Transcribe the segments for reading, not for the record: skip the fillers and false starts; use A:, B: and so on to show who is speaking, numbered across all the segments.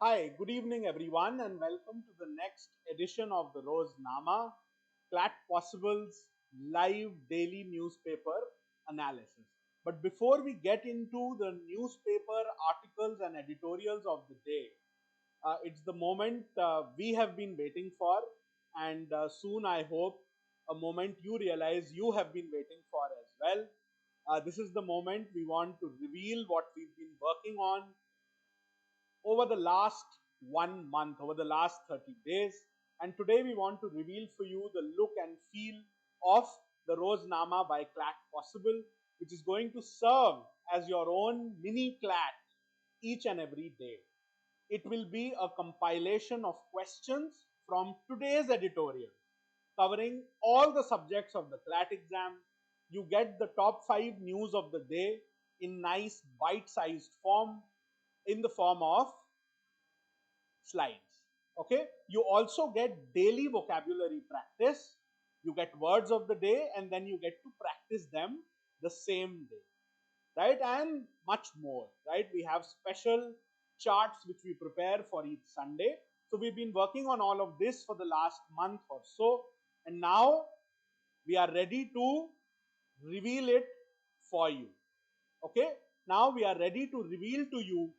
A: Hi, good evening everyone and welcome to the next edition of the Roznama, Clat Possible's live daily newspaper analysis. But before we get into the newspaper articles and editorials of the day, it's the moment we have been waiting for, and soon I hope a moment you realize you have been waiting for as well. This is the moment we want to reveal what we've been working on over the last 1 month, over the last 30 days. And today we want to reveal for you the look and feel of the Roznama by Clat Possible, which is going to serve as your own mini Clat each and every day. It will be a compilation of questions from today's editorial covering all the subjects of the Clat exam. You get the top 5 news of the day in nice bite-sized form in the form of slides. Okay, you also get daily vocabulary practice. You get words of the day and then you get to practice them the same day, right? And much more, right? We have special charts which we prepare for each Sunday. So we've been working on all of this for the last month or so, and now we are ready to reveal it for you. Okay, now we are ready to reveal to you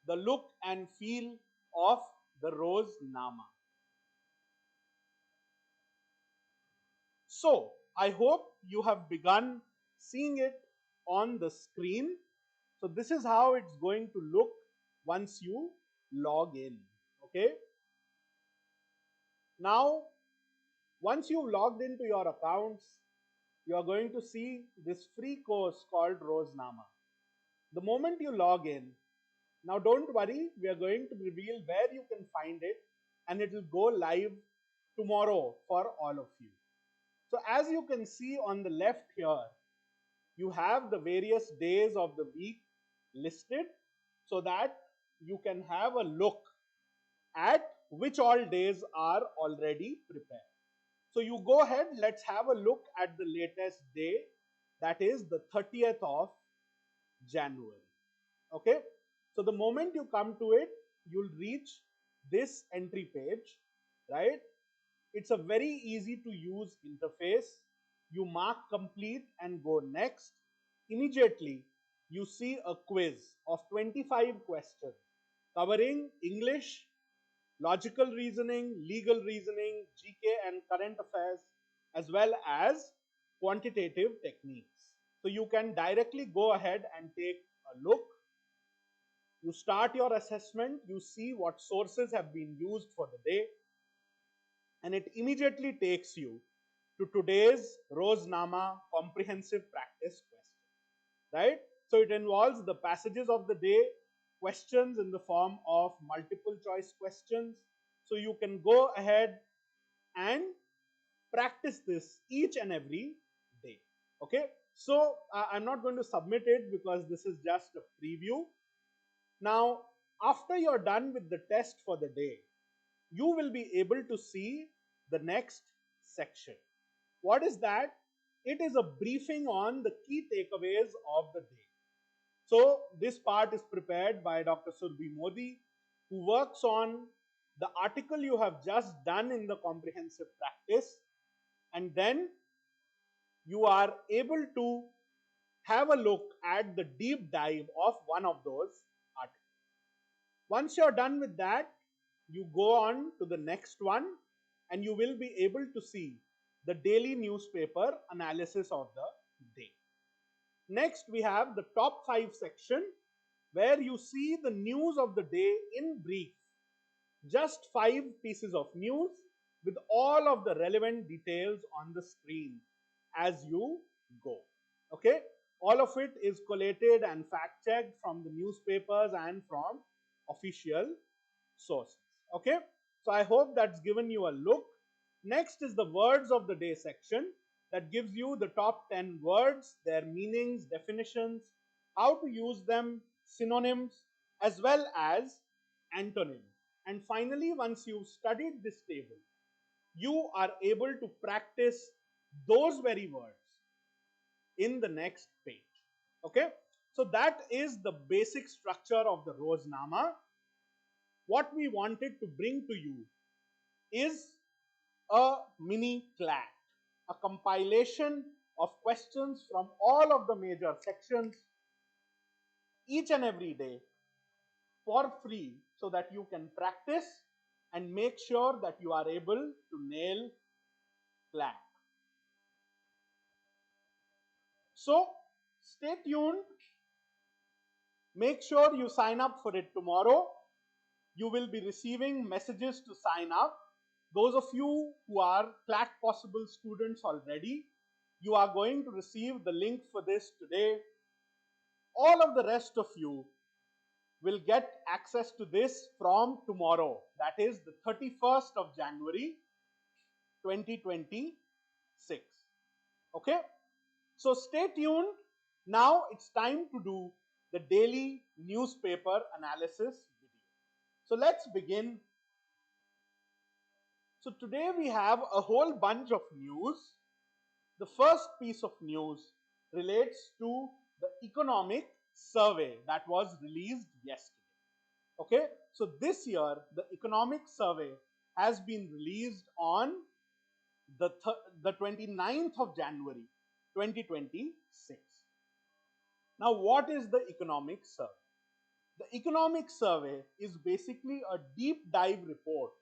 A: the look and feel of the Roznama. So I hope you have begun seeing it on the screen. So this is how it's going to look once you log in. Okay. Now, once you've logged into your accounts, you are going to see this free course called Roznama. The moment you log in, now don't worry, we are going to reveal where you can find it and it will go live tomorrow for all of you. So as you can see on the left here, you have the various days of the week listed so that you can have a look at which all days are already prepared. So you go ahead, let's have a look at the latest day, that is the 30th of January. Okay, so the moment you come to it, you'll reach this entry page, right? It's a very easy to use interface. You mark complete and go next. Immediately, you see a quiz of 25 questions covering English, logical reasoning, legal reasoning, GK and current affairs, as well as quantitative techniques. So you can directly go ahead and take a look. You start your assessment, you see what sources have been used for the day, and it immediately takes you to today's Roznama comprehensive practice question, right? So it involves the passages of the day, questions in the form of multiple choice questions. So you can go ahead and practice this each and every day. Okay, so I'm not going to submit it because this is just a preview. Now, after you're done with the test for the day, you will be able to see the next section. What is that? It is a briefing on the key takeaways of the day. So this part is prepared by Dr. Surbhi Modi, who works on the article you have just done in the comprehensive practice, and then you are able to have a look at the deep dive of one of those articles. Once you're done with that, you go on to the next one and you will be able to see the daily newspaper analysis of the day. Next, we have the top 5 section where you see the news of the day in brief. Just 5 pieces of news with all of the relevant details on the screen as you go. Okay, all of it is collated and fact checked from the newspapers and from official sources. Okay, so I hope that's given you a look. Next is the words of the day section that gives you the top 10 words, their meanings, definitions, how to use them, synonyms, as well as antonyms. And finally, once you've studied this table, you are able to practice those very words in the next page. Okay, so that is the basic structure of the Roznama. what we wanted to bring to you is a mini Clat, a compilation of questions from all of the major sections each and every day for free so that you can practice and make sure that you are able to nail Clat. So stay tuned. Make sure you sign up for it tomorrow. You will be receiving messages to sign up. Those of you who are Clat Possible students already, you are going to receive the link for this today. All of the rest of you will get access to this from tomorrow, that is the 31st of January 2026. Okay, so stay tuned. Now it's time to do the daily newspaper analysis video. So let's begin. So today we have a whole bunch of news. The first piece of news relates to the economic survey that was released yesterday. Okay, so this year the economic survey has been released on the 29th of January 2026. Now, what is the economic survey? The economic survey is basically a deep dive report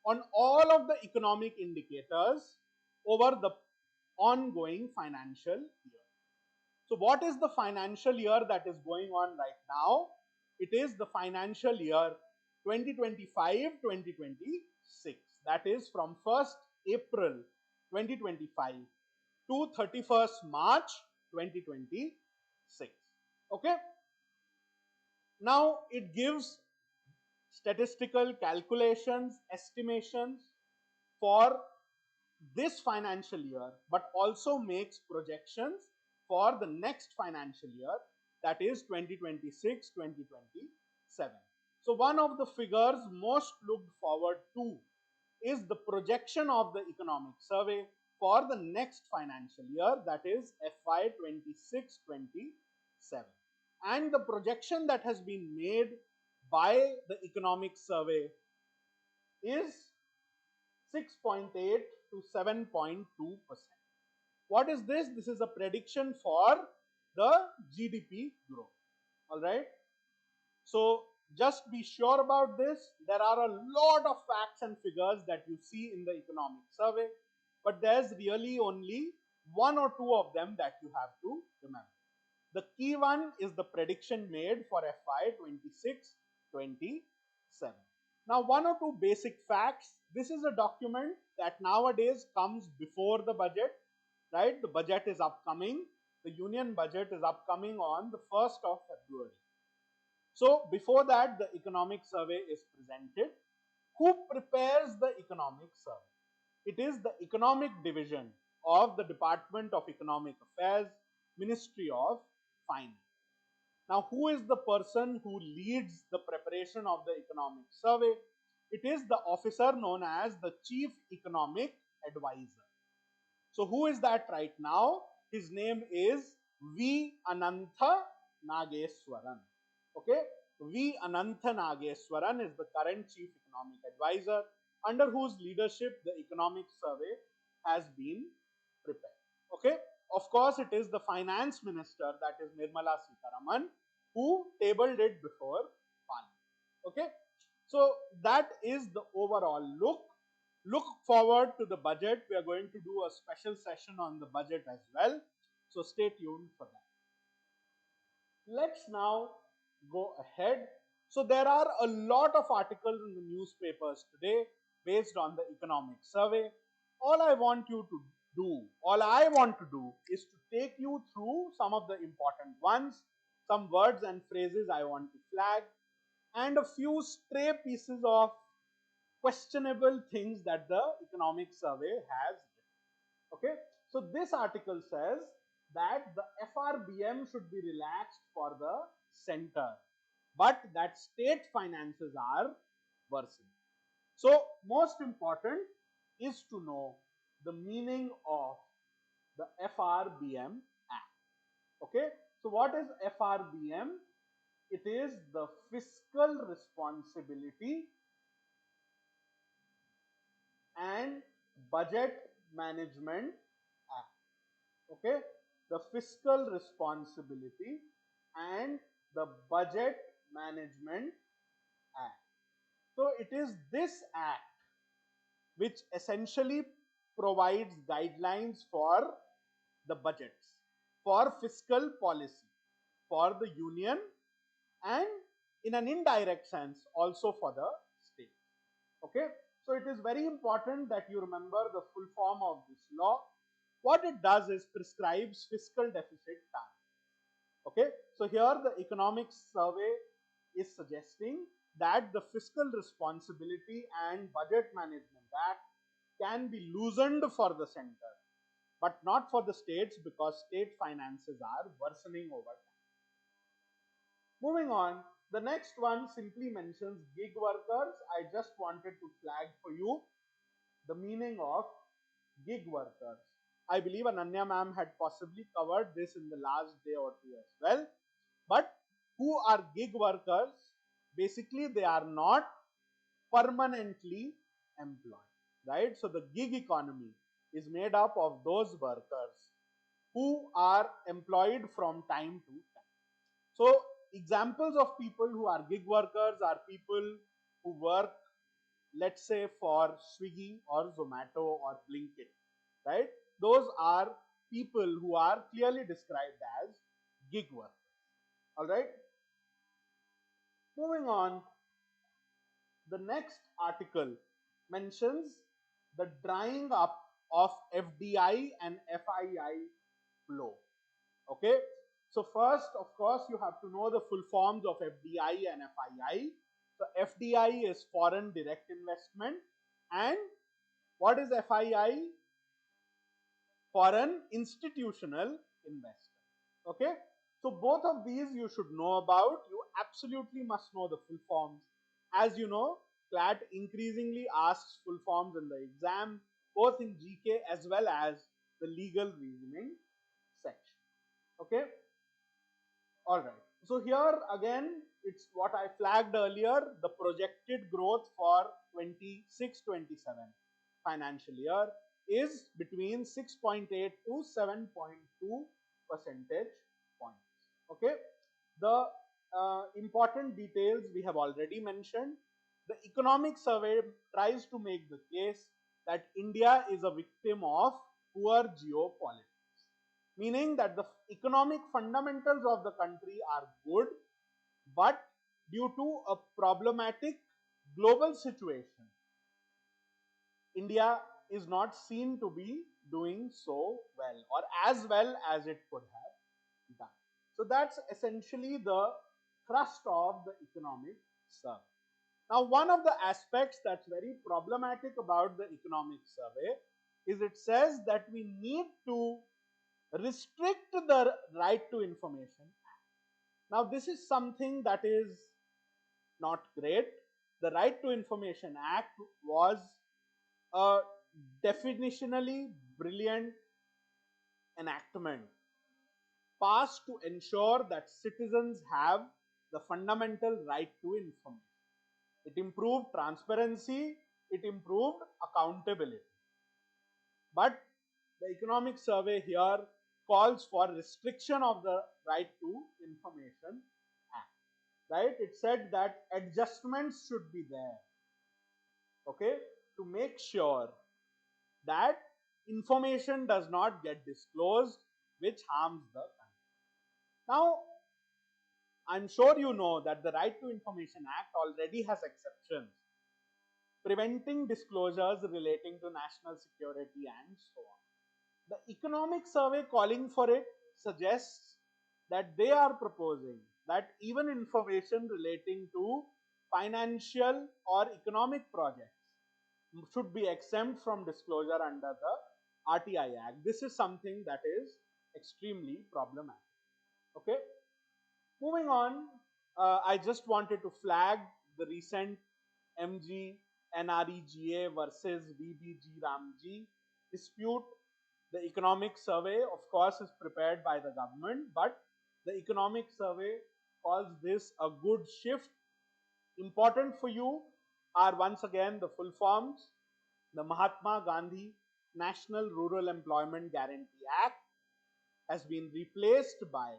A: on all of the economic indicators over the ongoing financial year. So what is the financial year that is going on right now? It is the financial year 2025-2026. That is from 1st April 2025 to 31st March 2026. Okay. Now it gives statistical calculations, estimations for this financial year, but also makes projections for the next financial year, that is 2026-2027. So one of the figures most looked forward to is the projection of the economic survey for the next financial year, that is FY 26-27. And the projection that has been made by the economic survey is 6.8 to 7.2%. What is this? This is a prediction for the GDP growth. All right. So just be sure about this. There are a lot of facts and figures that you see in the economic survey, but there's really only one or two of them that you have to remember. The key one is the prediction made for FY 26-27. Now, one or two basic facts. This is a document that nowadays comes before the budget, right? The budget is upcoming. The union budget is upcoming on the 1st of February. So, before that, the economic survey is presented. Who prepares the economic survey? It is the economic division of the Department of Economic Affairs, Ministry of Finance. Now, who is the person who leads the preparation of the economic survey? It is the officer known as the Chief Economic Advisor. So, who is that right now? His name is V. Anantha Nageswaran. Okay, V. Anantha Nageswaran is the current Chief Economic Advisor, under whose leadership the economic survey has been prepared. Okay, of course, it is the Finance Minister, that is Nirmala Sitharaman, who tabled it before Parliament. Okay, so that is the overall look. Look forward to the budget. We are going to do a special session on the budget as well. So stay tuned for that. Let's now go ahead. So there are a lot of articles in the newspapers today based on the economic survey. All I want to do is to take you through some of the important ones, some words and phrases I want to flag, and a few stray pieces of questionable things that the economic survey has written. Okay, so this article says that the FRBM should be relaxed for the center, but that state finances are worsening. So most important is to know the meaning of the FRBM Act. Okay, so what is FRBM? It is the Fiscal Responsibility and Budget Management Act. Okay, the Fiscal Responsibility and the Budget Management Act. So it is this act which essentially provides guidelines for the budgets, for fiscal policy, for the union, and in an indirect sense also for the state. Okay, so it is very important that you remember the full form of this law. What it does is prescribes fiscal deficit targets. Okay, so here the economics survey is suggesting that the Fiscal Responsibility and Budget Management Act can be loosened for the center, but not for the states, because state finances are worsening over time. Moving on, the next one simply mentions gig workers. I just wanted to flag for you the meaning of gig workers. I believe Ananya ma'am had possibly covered this in the last day or two as well. But who are gig workers? Basically, they are not permanently employed, right? So the gig economy is made up of those workers who are employed from time to time. So examples of people who are gig workers are people who work, let's say, for Swiggy or Zomato or Blinkit, right? Those are people who are clearly described as gig workers. All right. Moving on, the next article mentions the drying up of FDI and FII flow. Okay, so first, of course, you have to know the full forms of FDI and FII. So FDI is foreign direct investment, and what is FII? Foreign institutional investment. Okay, so both of these you should know about. You absolutely must know the full forms. As you know, Clat increasingly asks full forms in the exam, both in GK as well as the legal reasoning section. Okay, all right. So here again, it's what I flagged earlier, the projected growth for 26-27 financial year is between 6.8 to 7.2 percentage points. Okay. The important details we have already mentioned. The economic survey tries to make the case that India is a victim of poor geopolitics, meaning that the economic fundamentals of the country are good, but due to a problematic global situation, India is not seen to be doing so well or as well as it could have done. So that's essentially the thrust of the economic survey. Now, one of the aspects that's very problematic about the economic survey is it says that we need to restrict the right to information. Now, this is something that is not great. The Right to Information Act was a definitionally brilliant enactment passed to ensure that citizens have the fundamental right to information. It improved transparency, it improved accountability. But the economic survey here calls for restriction of the Right to Information Act. Right? It said that adjustments should be there, okay, to make sure that information does not get disclosed which harms the country. Now, I'm sure you know that the Right to Information Act already has exceptions preventing disclosures relating to national security and so on. The economic survey calling for it suggests that they are proposing that even information relating to financial or economic projects should be exempt from disclosure under the RTI Act. This is something that is extremely problematic. Okay. Moving on, I just wanted to flag the recent MG NREGA versus VBG Ramji dispute. The economic survey, of course, is prepared by the government, but the economic survey calls this a good shift. Important for you are once again the full forms. The Mahatma Gandhi National Rural Employment Guarantee Act has been replaced by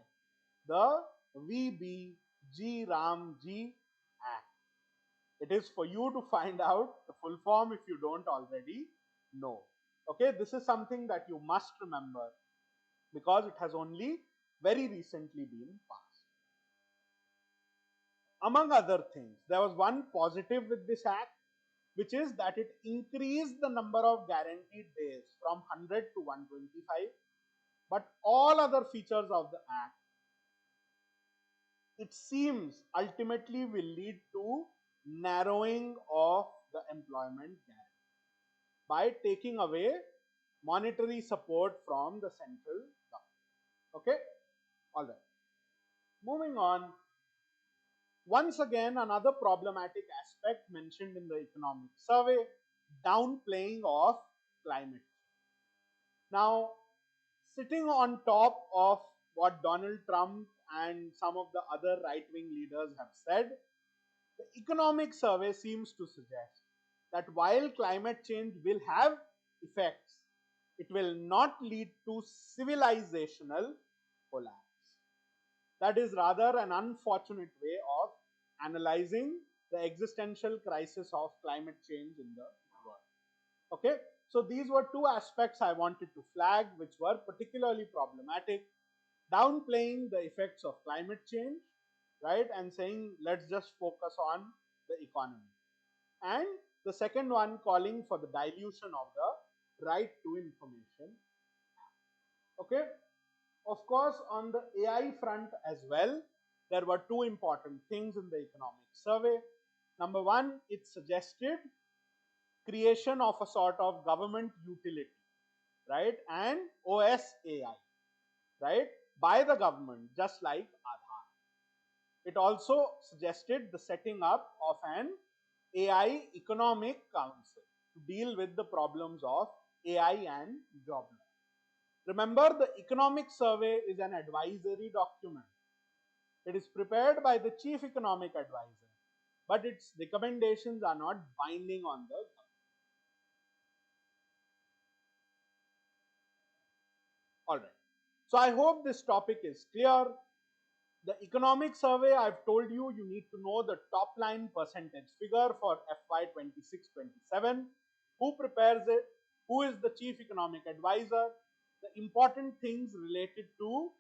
A: the VBG Ramji Act. It is for you to find out the full form if you don't already know. Okay, this is something that you must remember because it has only very recently been passed. Among other things, there was one positive with this act, which is that it increased the number of guaranteed days from 100 to 125. But all other features of the act, it seems, ultimately will lead to narrowing of the employment gap by taking away monetary support from the central government. Okay, all right. Moving on. Once again, another problematic aspect mentioned in the economic survey, downplaying of climate. Now, sitting on top of what Donald Trump and some of the other right-wing leaders have said, the economic survey seems to suggest that while climate change will have effects, it will not lead to civilizational collapse. That is rather an unfortunate way of analyzing the existential crisis of climate change in the world. Okay, so these were two aspects I wanted to flag which were particularly problematic. Downplaying the effects of climate change, right, and saying let's just focus on the economy. And the second one, calling for the dilution of the right to information. Okay, of course, on the AI front as well, there were two important things in the economic survey. Number one, it suggested creation of a sort of government utility, right, and OSAI, right, by the government, just like Aadhaar. It also suggested the setting up of an AI economic council to deal with the problems of AI and job loss. Remember, the economic survey is an advisory document. It is prepared by the chief economic advisor, but its recommendations are not binding on the government. All right. So I hope this topic is clear. The economic survey, I've told you, you need to know the top line percentage figure for FY 26-27. Who prepares it? Who is the chief economic advisor? The important things related to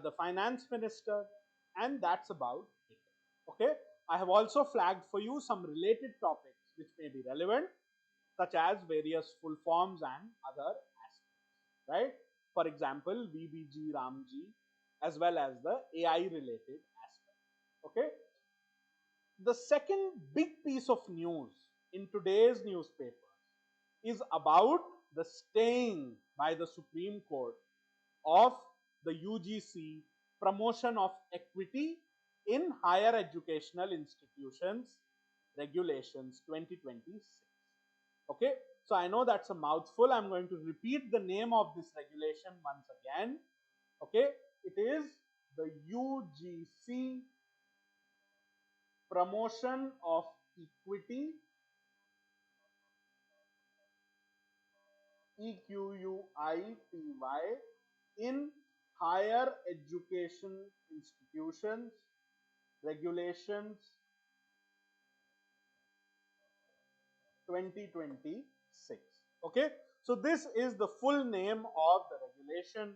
A: the finance minister, and that's about it. Okay. I have also flagged for you some related topics which may be relevant, such as various full forms and other aspects, right? For example, VBG, Ramji, as well as the AI related aspect. Okay. The second big piece of news in today's newspaper is about the staying by the Supreme Court of the UGC promotion of equity in higher educational institutions regulations 2026. Okay, so I know that's a mouthful. I'm going to repeat the name of this regulation once again. Okay, it is the UGC promotion of equity, EQUITY, in higher education institutions regulations 2026. Okay, so this is the full name of the regulation.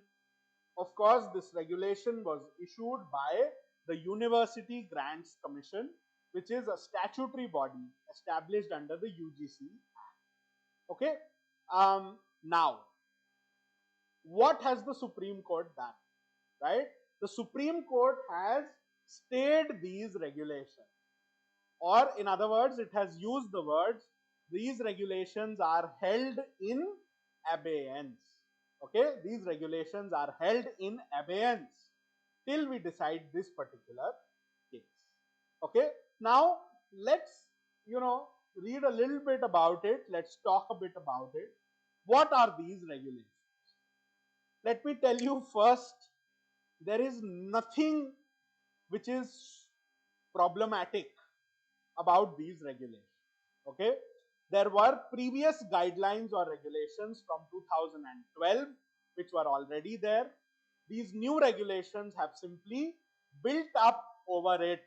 A: Of course, this regulation was issued by the University Grants Commission, which is a statutory body established under the UGC Act. Okay, now what has the Supreme Court done? Right, the Supreme Court has stayed these regulations, or in other words, it has used the words these regulations are held in abeyance. Okay, these regulations are held in abeyance till we decide this particular case. Okay, now let's read a little bit about it. Let's talk a bit about it. What are these regulations? Let me tell you first, there is nothing which is problematic about these regulations. Okay, there were previous guidelines or regulations from 2012 which were already there. These new regulations have simply built up over it,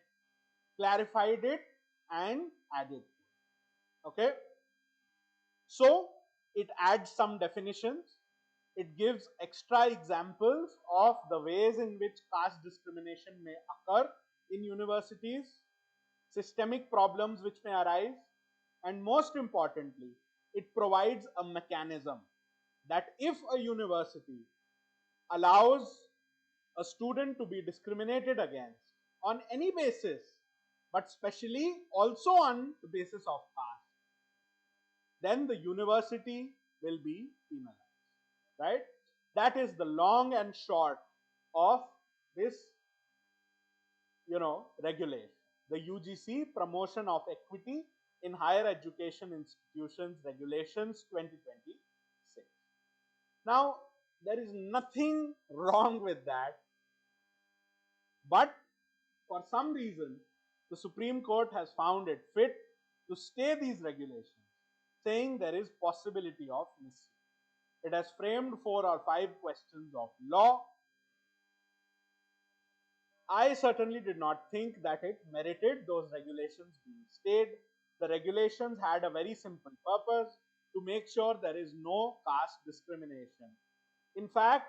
A: clarified it, and added. Okay, so it adds some definitions. It gives extra examples of the ways in which caste discrimination may occur in universities, systemic problems which may arise, and most importantly, it provides a mechanism that if a university allows a student to be discriminated against on any basis, but specially also on the basis of caste, then the university will be penalized, right? That is the long and short of this, regulation. The UGC Promotion of Equity in Higher Education Institutions Regulations 2026. Now, there is nothing wrong with that, but for some reason, the Supreme Court has found it fit to stay these regulations, saying there is possibility of misuse. It has framed 4 or 5 questions of law. I certainly did not think that it merited those regulations being stayed. The regulations had a very simple purpose: to make sure there is no caste discrimination. In fact,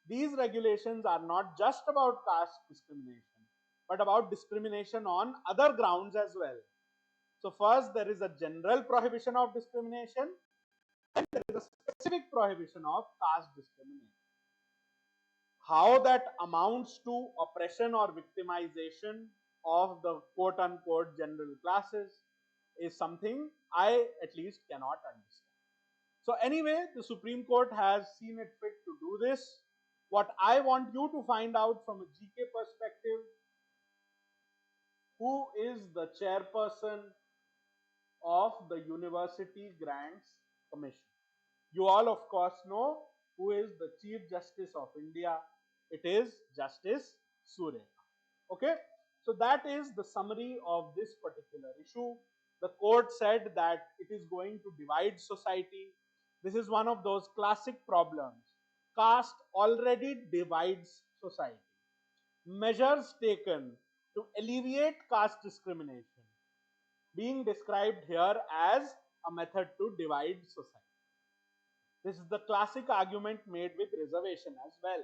A: these regulations are not just about caste discrimination, but about discrimination on other grounds as well. So first, there is a general prohibition of discrimination, and there is a specific prohibition of caste discrimination. How that amounts to oppression or victimization of the quote-unquote general classes is something I at least cannot understand. So anyway, the Supreme Court has seen it fit to do this. What I want you to find out from a GK perspective: who is the chairperson of the University Grants Commission? You all, of course, know who is the Chief Justice of India. It is Justice Surya. Okay, so that is the summary of this particular issue. The court said that it is going to divide society. This is one of those classic problems. Caste already divides society. Measures taken to alleviate caste discrimination being described here as a method to divide society. This is the classic argument made with reservation as well.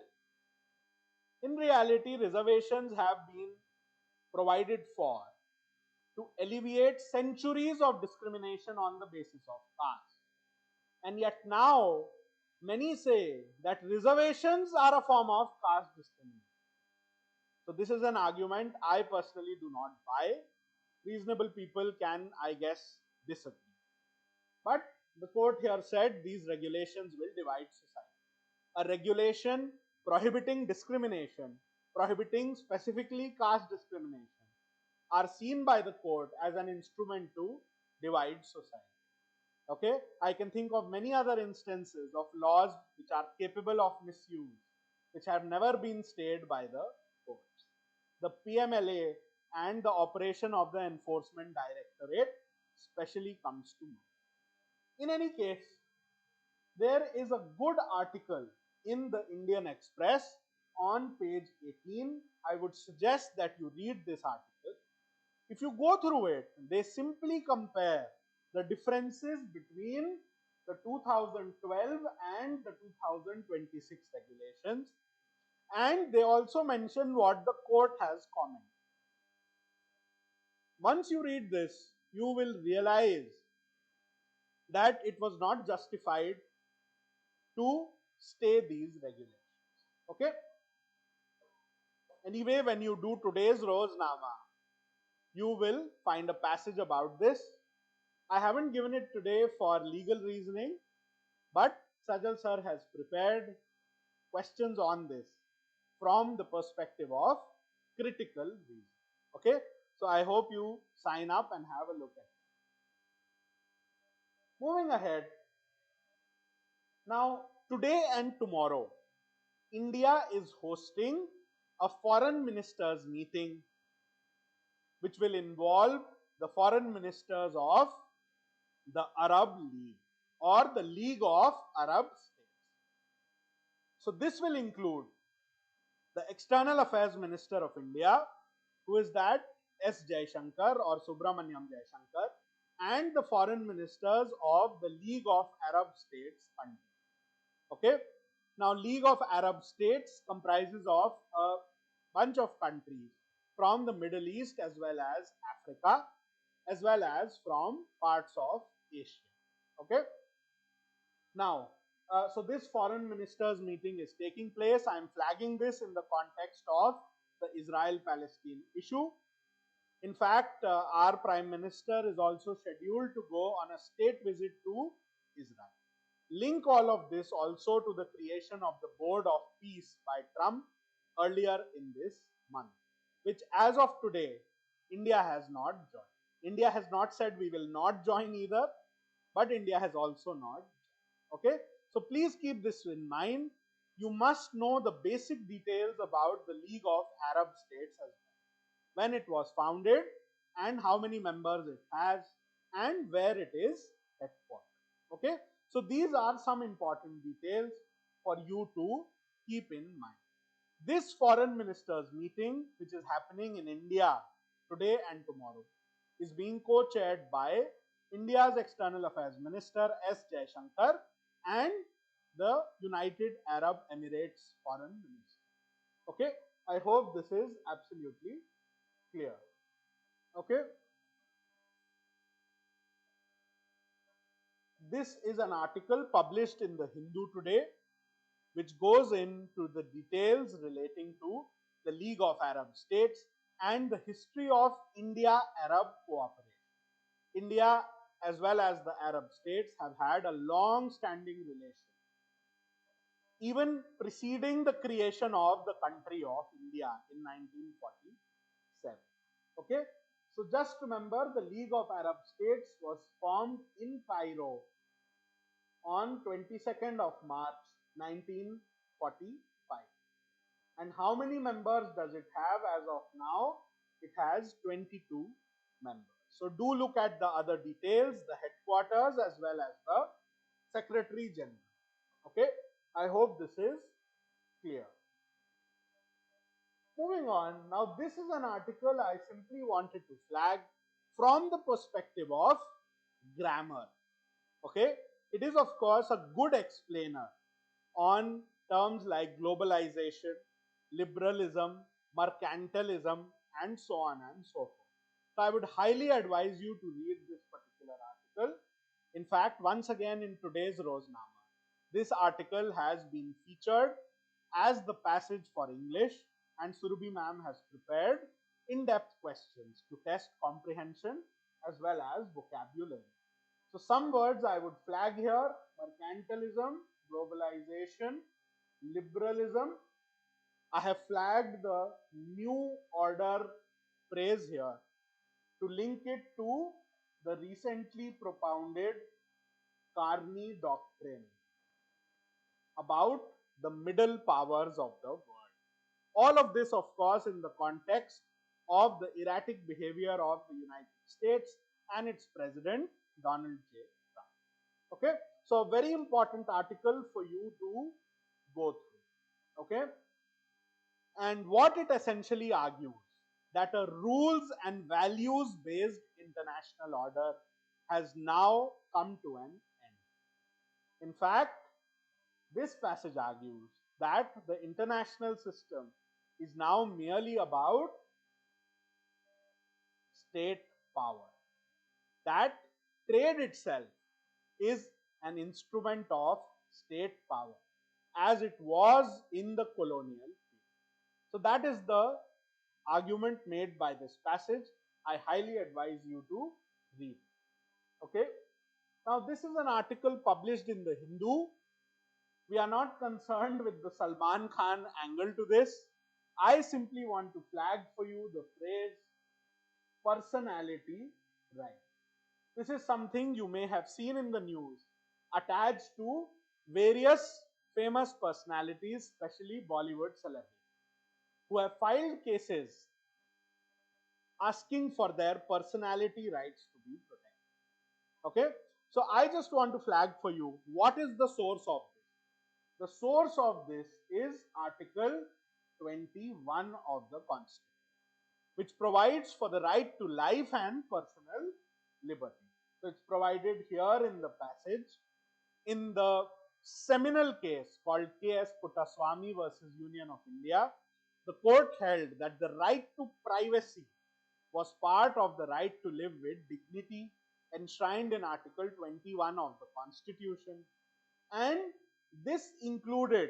A: In reality, reservations have been provided for to alleviate centuries of discrimination on the basis of caste. And yet now, many say that reservations are a form of caste discrimination. So this is an argument I personally do not buy. Reasonable people can, I guess, disagree. But the court here said these regulations will divide society. A regulation prohibiting discrimination, prohibiting specifically caste discrimination, are seen by the court as an instrument to divide society. Okay, I can think of many other instances of laws which are capable of misuse, which have never been stayed by the courts. The PMLA and the operation of the Enforcement Directorate especially comes to mind. In any case, there is a good article in the Indian Express on page 18. I would suggest that you read this article. If you go through it, they simply compare the differences between the 2012 and the 2026 regulations, and they also mention what the court has commented. Once you read this, you will realize that it was not justified to stay these regulations. Okay? Anyway, when you do today's Roznama, you will find a passage about this. I haven't given it today for legal reasoning, but Sajal sir has prepared questions on this from the perspective of critical reason. Okay? So I hope you sign up and have a look at it. Moving ahead, now today and tomorrow, India is hosting a foreign ministers meeting which will involve the foreign ministers of the Arab League or the League of Arab States. So this will include the External Affairs Minister of India, who is that S. Jaishankar or Subramaniam Jaishankar, and the foreign ministers of the League of Arab States countries. Okay. Now, League of Arab States comprises of a bunch of countries from the Middle East as well as Africa, as well as from parts of Asia. Okay. Now, so this foreign ministers meeting is taking place. I am flagging this in the context of the Israel-Palestine issue. In fact, our Prime Minister is also scheduled to go on a state visit to Israel. Link all of this also to the creation of the Board of Peace by Trump earlier in this month, which as of today, India has not joined. India has not said we will not join either, but India has also not joined. Okay, so please keep this in mind. You must know the basic details about the League of Arab States as well. When it was founded and how many members it has and where it is headquartered. Okay, so these are some important details for you to keep in mind. This foreign ministers meeting, which is happening in India today and tomorrow, is being co-chaired by India's External Affairs Minister S. Jaishankar and the United Arab Emirates Foreign Minister. Okay, I hope this is absolutely clear. Okay, this is an article published in the Hindu today, which goes into the details relating to the League of Arab States and the history of India-Arab cooperation. India as well as the Arab states have had a long-standing relation, even preceding the creation of the country of India in 1947. Okay, so just remember the League of Arab States was formed in Cairo on 22nd of March 1945. And how many members does it have as of now? It has 22 members. So do look at the other details, the headquarters as well as the Secretary General. Okay, I hope this is clear. Moving on, now this is an article I simply wanted to flag from the perspective of grammar. Okay, it is of course a good explainer on terms like globalization, liberalism, mercantilism, and so on and so forth. So I would highly advise you to read this particular article. In fact, once again in today's Roznama, this article has been featured as the passage for English, and Surabhi ma'am has prepared in-depth questions to test comprehension as well as vocabulary. So some words I would flag here: mercantilism, globalization, liberalism. I have flagged the new order phrase here to link it to the recently propounded Carney doctrine about the middle powers of the world. All of this, of course, in the context of the erratic behavior of the United States and its president, Donald J. Trump. Okay, so a very important article for you to go through. Okay, and what it essentially argues, that a rules and values based international order has now come to an end. In fact, this passage argues that the international system is now merely about state power, that trade itself is an instrument of state power as it was in the colonial period. So that is the argument made by this passage. I highly advise you to read. Okay. Now this is an article published in the Hindu. We are not concerned with the Salman Khan angle to this. I simply want to flag for you the phrase personality right. This is something you may have seen in the news attached to various famous personalities, especially Bollywood celebrities. who have filed cases asking for their personality rights to be protected. Okay, so I just want to flag for you what is the source of this. The source of this is Article 21 of the Constitution, which provides for the right to life and personal liberty. So it's provided here in the passage. In the seminal case called K.S. Puttaswamy versus Union of India, the court held that the right to privacy was part of the right to live with dignity enshrined in Article 21 of the Constitution, and this included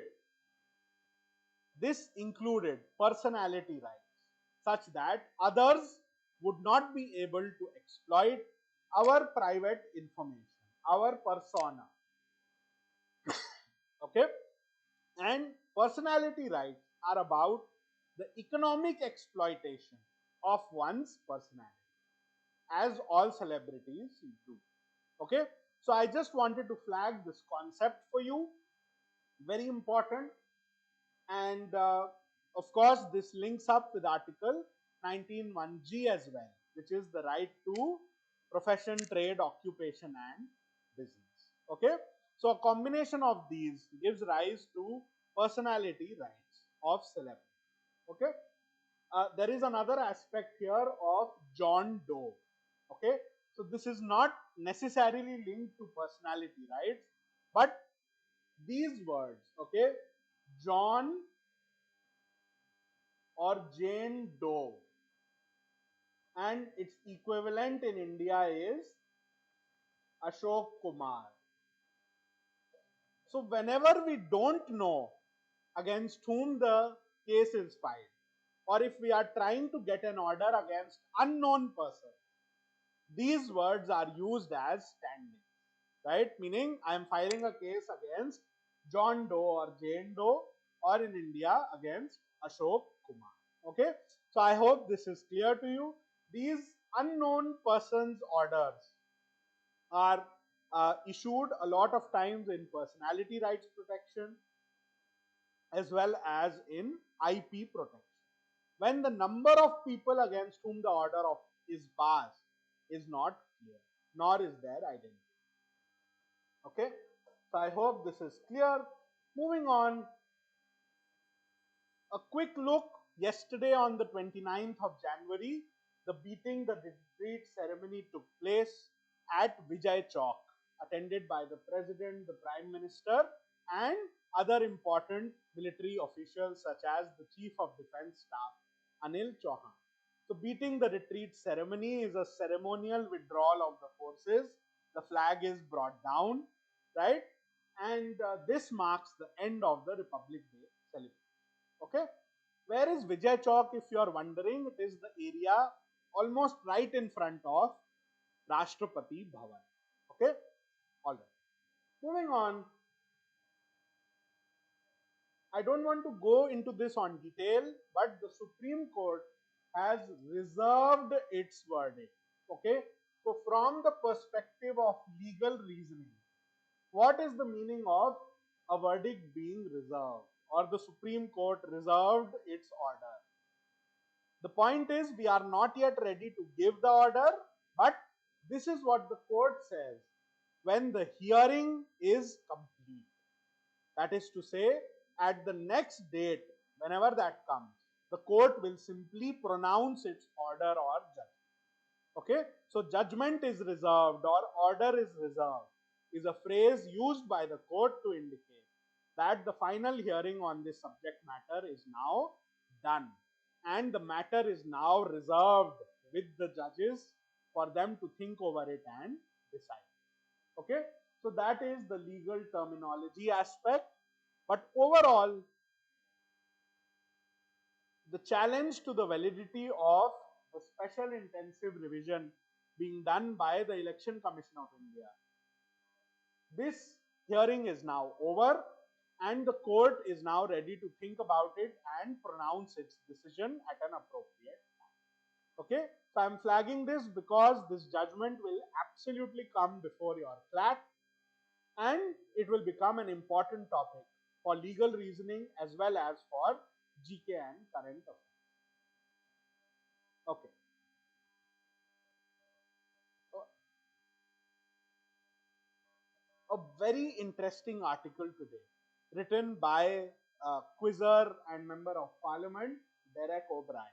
A: personality rights such that others would not be able to exploit our private information, our persona. Okay, and personality rights are about the economic exploitation of one's personality, as all celebrities do. Okay, so I just wanted to flag this concept for you, very important. And of course this links up with Article 19(1)(g) as well, which is the right to profession, trade, occupation and business. Okay, so a combination of these gives rise to personality rights of celebrity. Okay, there is another aspect here of John Doe. Okay, so this is not necessarily linked to personality rights, but these words, okay, John or Jane Doe, and its equivalent in India is Ashok Kumar. So whenever we don't know against whom the case is filed, or if we are trying to get an order against unknown person, these words are used as stand-ins, right? Meaning I am filing a case against John Doe or Jane Doe, or in India against Ashok Kumar. Okay, so I hope this is clear to you. These unknown persons orders are issued a lot of times in personality rights protection as well as in IP protection, when the number of people against whom the order of is passed is not clear, nor is their identity. Okay, so I hope this is clear. Moving on, a quick look. Yesterday on the 29th of January, the beating the retreat ceremony took place at Vijay Chowk, attended by the President, the Prime Minister and other important military officials such as the Chief of Defence Staff, Anil Chauhan. So beating the retreat ceremony is a ceremonial withdrawal of the forces. The flag is brought down, right? And this marks the end of the Republic Day celebration. Okay, where is Vijay Chowk? If you are wondering, it is the area almost right in front of Rashtrapati Bhavan. Okay, all right. Moving on, I don't want to go into this on detail, but the Supreme Court has reserved its verdict. Okay, so from the perspective of legal reasoning, what is the meaning of a verdict being reserved, or the Supreme Court reserved its order? The point is, we are not yet ready to give the order, but this is what the court says when the hearing is complete. That is to say, at the next date, whenever that comes, the court will simply pronounce its order or judgment. Okay, so judgment is reserved or order is reserved is a phrase used by the court to indicate that the final hearing on this subject matter is now done and the matter is now reserved with the judges for them to think over it and decide. Okay, so that is the legal terminology aspect, but overall the challenge to the validity of the special intensive revision being done by the Election Commission of India. This hearing is now over and the court is now ready to think about it and pronounce its decision at an appropriate time. Okay, so I am flagging this because this judgment will absolutely come before your Clat and it will become an important topic for legal reasoning as well as for GK and current affairs. Okay. A very interesting article today written by quizzer and member of parliament Derek O'Brien.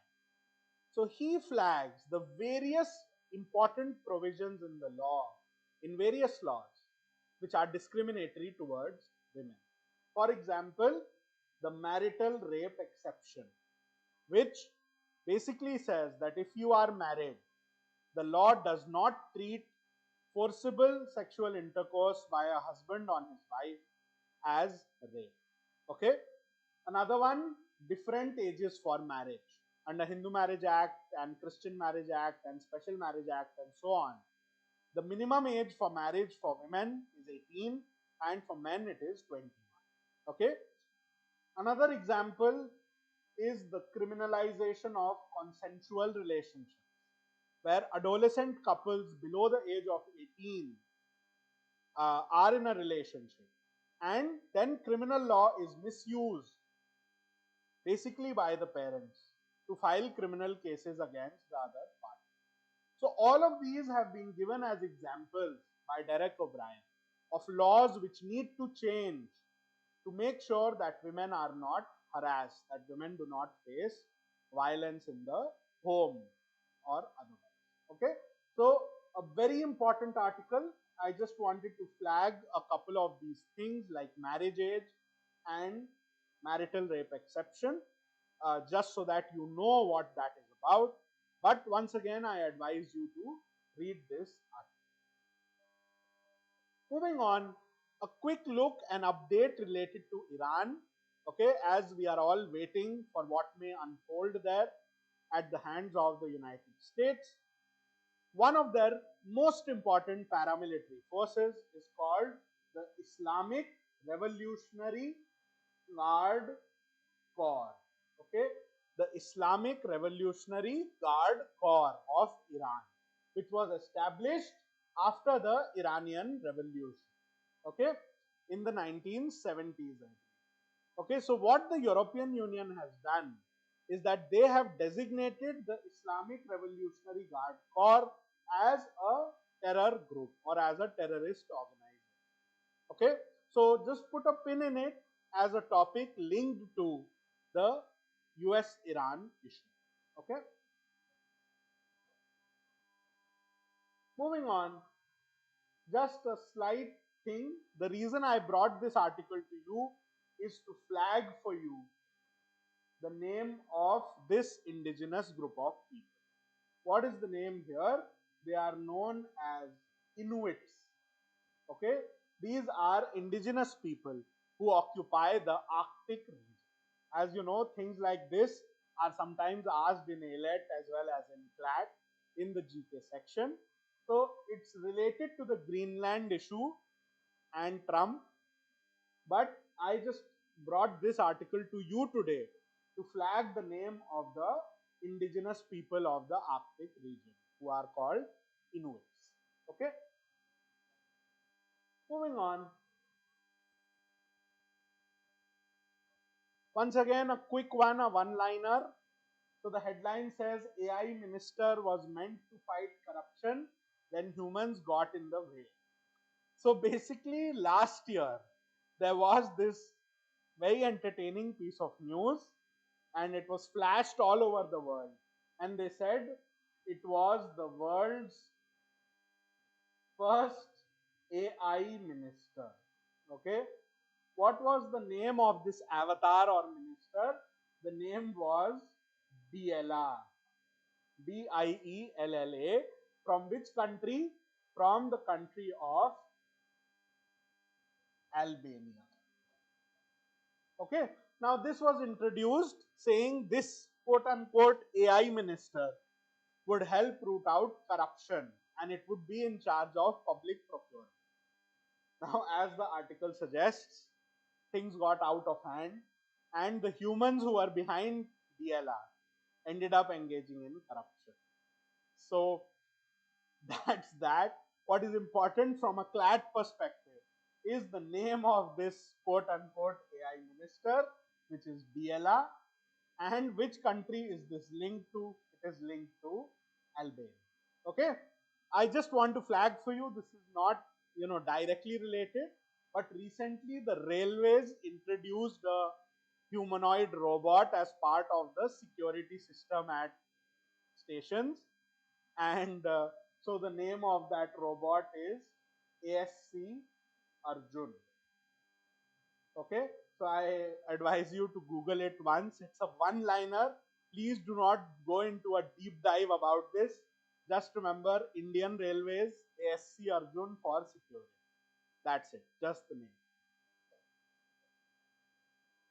A: So he flags the various important provisions in the law, in various laws, which are discriminatory towards women. For example, the marital rape exception, which basically says that if you are married, the law does not treat forcible sexual intercourse by a husband on his wife as rape. Okay. Another one, different ages for marriage. Under Hindu Marriage Act and Christian Marriage Act and Special Marriage Act and so on, the minimum age for marriage for women is 18 and for men it is 21. Okay. Another example is the criminalization of consensual relationships, where adolescent couples below the age of 18 are in a relationship, and then criminal law is misused basically by the parents to file criminal cases against the other party. So all of these have been given as examples by Derek O'Brien of laws which need to change to make sure that women are not harassed, that women do not face violence in the home or otherwise. Okay, so a very important article. I just wanted to flag a couple of these things like marriage age and marital rape exception, just so that you know what that is about. But once again, I advise you to read this article. Moving on, a quick look and update related to Iran. Okay, as we are all waiting for what may unfold there at the hands of the United States. One of their most important paramilitary forces is called the Islamic Revolutionary Guard Corps. Okay, the Islamic Revolutionary Guard Corps of Iran, which was established after the Iranian Revolution. Okay, in the 1970s. Okay, so what the European Union has done is that they have designated the Islamic Revolutionary Guard Corps as a terror group or as a terrorist organization. Okay, so just put a pin in it as a topic linked to the US-Iran issue. Okay, moving on, just a slight thing. The reason I brought this article to you is to flag for you the name of this indigenous group of people. What is the name here? They are known as Inuits. Okay, these are indigenous people who occupy the Arctic region. As you know, things like this are sometimes asked in ALET as well as in Clat in the GK section. So it's related to the Greenland issue and Trump, but I just brought this article to you today to flag the name of the indigenous people of the Arctic region who are called Inuits. Okay, moving on. Once again, a quick one, a one-liner. So the headline says AI minister was meant to fight corruption, then humans got in the way. So basically last year there was this very entertaining piece of news and it was flashed all over the world, and they said it was the world's first AI minister. Okay, what was the name of this avatar or minister? The name was Diella, Diella. From which country? From the country of Albania. Okay, now this was introduced saying this quote unquote AI minister would help root out corruption and it would be in charge of public procurement. Now, as the article suggests, things got out of hand and the humans who are behind DLR ended up engaging in corruption. So that's that. What is important from a Clat perspective is the name of this quote unquote AI minister, which is DLR. And which country is this linked to? It is linked to Albania. Okay, I just want to flag for you, this is not directly related, but recently the railways introduced a humanoid robot as part of the security system at stations, and so the name of that robot is ASC Arjun. Okay, so I advise you to Google it once. It's a one-liner. Please do not go into a deep dive about this. Just remember Indian Railways ASC Arjun for security. That's it, just the name.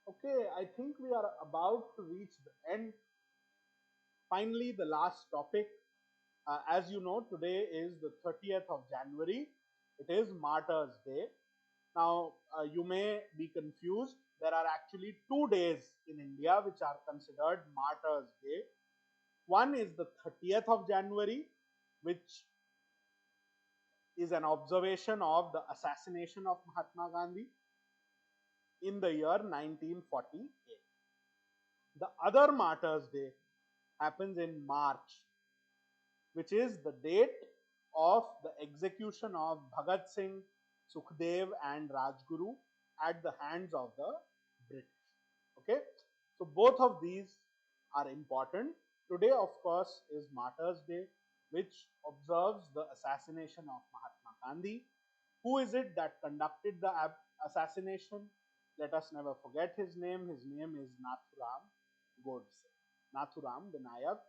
A: Okay, I think we are about to reach the end. Finally, the last topic. As you know, today is the 30th of January. It is Martyrs' Day. Now, you may be confused. There are actually 2 days in India which are considered Martyrs' Day. One is the 30th of January, which is an observation of the assassination of Mahatma Gandhi in the year 1948. The other Martyrs' Day happens in March, which is the date of the execution of Bhagat Singh, Sukhdev and Rajguru at the hands of the British. Okay, so both of these are important. Today, of course, is Martyrs' Day, which observes the assassination of Mahatma Gandhi. Who is it that conducted the assassination? Let us never forget his name. His name is Nathuram Godse. Nathuram Vinayak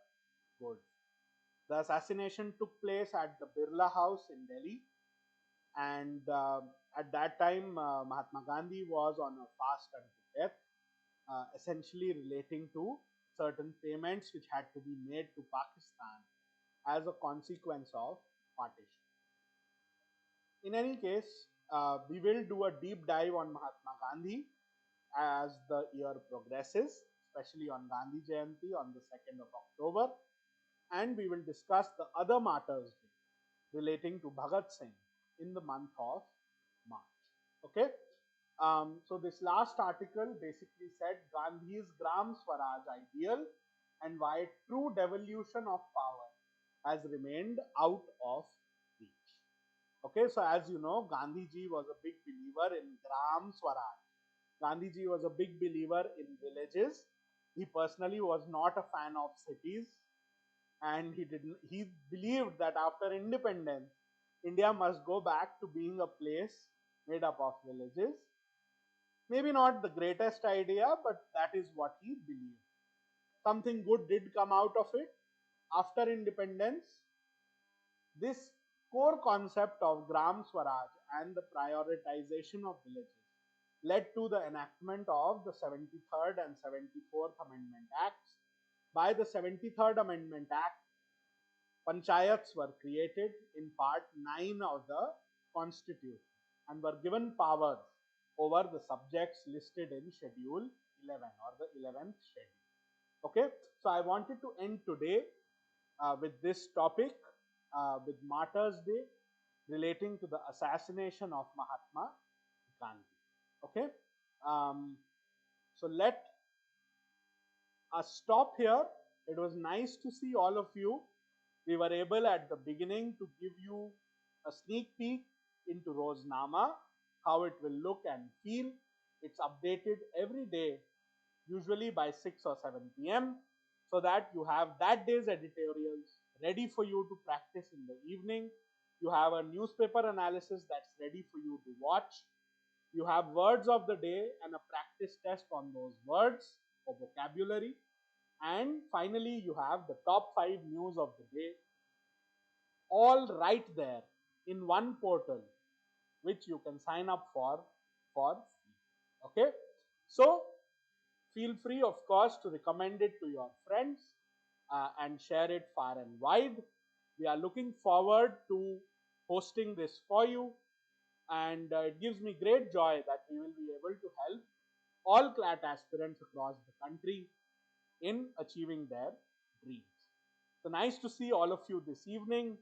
A: Godse. The assassination took place at the Birla House in Delhi, and at that time Mahatma Gandhi was on a fast unto death, essentially relating to certain payments which had to be made to Pakistan as a consequence of partition. In any case, we will do a deep dive on Mahatma Gandhi as the year progresses, especially on Gandhi Jayanti on the 2nd of October. And we will discuss the other Martyrs' Day relating to Bhagat Singh in the month of March. Okay. So this last article basically said Gandhi's Gram Swaraj ideal and why true devolution of power has remained out of reach. Okay, so as you know, Gandhiji was a big believer in Gram Swaraj. Gandhiji was a big believer in villages. He personally was not a fan of cities, and he believed that after independence, India must go back to being a place made up of villages. Maybe not the greatest idea, but that is what he believed. Something good did come out of it. After independence, this core concept of Gram Swaraj and the prioritization of villages led to the enactment of the 73rd and 74th Amendment Acts. By the 73rd Amendment Act, panchayats were created in Part 9 of the Constitution and were given powers over the subjects listed in Schedule 11 or the 11th schedule. Okay, so I wanted to end today with this topic, with Martyrs' Day relating to the assassination of Mahatma Gandhi. Okay, so let us stop here. It was nice to see all of you. We were able at the beginning to give you a sneak peek into Roznama, how it will look and feel. It's updated every day, usually by 6 or 7 p.m. so that you have that day's editorials ready for you to practice in the evening. You have a newspaper analysis that's ready for you to watch. You have words of the day and a practice test on those words or vocabulary. And finally, you have the top 5 news of the day, all right there in one portal, which you can sign up for free. Okay, so feel free, of course, to recommend it to your friends and share it far and wide. We are looking forward to hosting this for you, and it gives me great joy that we will be able to help all Clat aspirants across the country in achieving their dreams. So nice to see all of you this evening.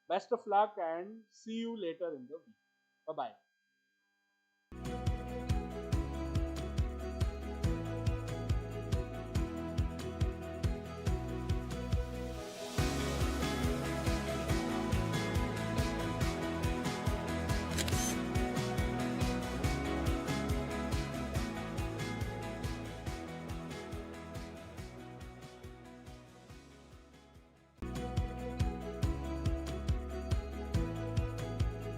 A: Best of luck and see you later in the week. Bye-bye.